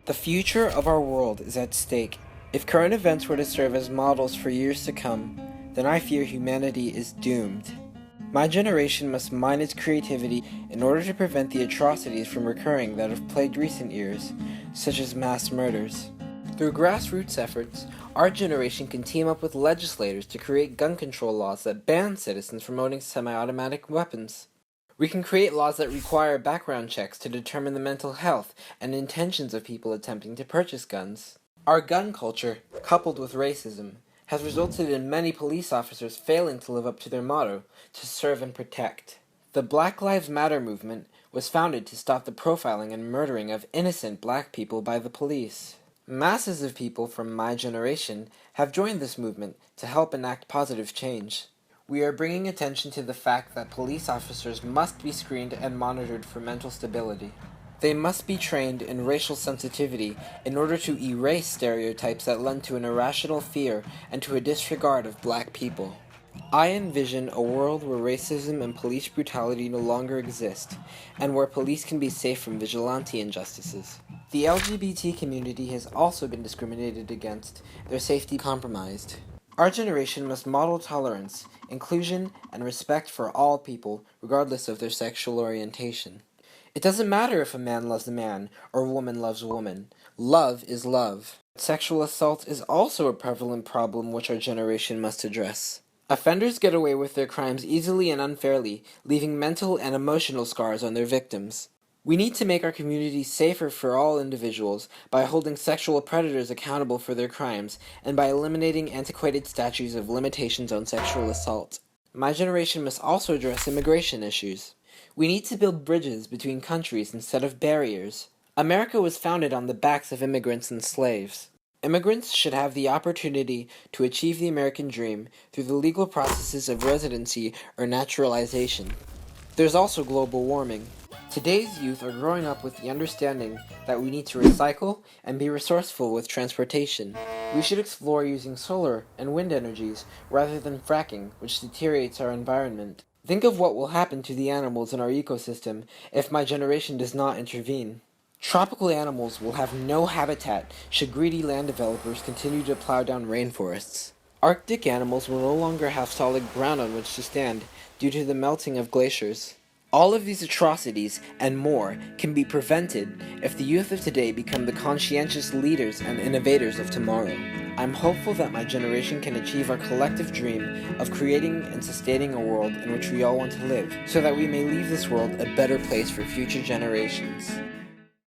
The future of our world is at stake. If current events were to serve as models for years to come, then I fear humanity is doomed. My generation must mine its creativity in order to prevent the atrocities from recurring that have plagued recent years, such as mass murders. Through grassroots efforts, our generation can team up with legislators to create gun control laws that ban citizens from owning semi-automatic weapons. We can create laws that require background checks to determine the mental health and intentions of people attempting to purchase guns. Our gun culture, coupled with racism, has resulted in many police officers failing to live up to their motto, to serve and protect. The Black Lives Matter movement was founded to stop the profiling and murdering of innocent black people by the police. Masses of people from my generation have joined this movement to help enact positive change. We are bringing attention to the fact that police officers must be screened and monitored for mental stability. They must be trained in racial sensitivity in order to erase stereotypes that lend to an irrational fear and to a disregard of black people. I envision a world where racism and police brutality no longer exist, and where police can be safe from vigilante injustices. The LGBT community has also been discriminated against, their safety compromised. Our generation must model tolerance, inclusion, and respect for all people, regardless of their sexual orientation. It doesn't matter if a man loves a man or a woman loves a woman. Love is love. Sexual assault is also a prevalent problem which our generation must address. Offenders get away with their crimes easily and unfairly, leaving mental and emotional scars on their victims. We need to make our communities safer for all individuals by holding sexual predators accountable for their crimes and by eliminating antiquated statutes of limitations on sexual assault. My generation must also address immigration issues. We need to build bridges between countries instead of barriers. America was founded on the backs of immigrants and slaves. Immigrants should have the opportunity to achieve the American dream through the legal processes of residency or naturalization. There's also global warming. Today's youth are growing up with the understanding that we need to recycle and be resourceful with transportation. We should explore using solar and wind energies rather than fracking, which deteriorates our environment. Think of what will happen to the animals in our ecosystem if my generation does not intervene. Tropical animals will have no habitat should greedy land developers continue to plow down rainforests. Arctic animals will no longer have solid ground on which to stand due to the melting of glaciers. All of these atrocities and more can be prevented if the youth of today become the conscientious leaders and innovators of tomorrow. I'm hopeful that my generation can achieve our collective dream of creating and sustaining a world in which we all want to live, so that we may leave this world a better place for future generations.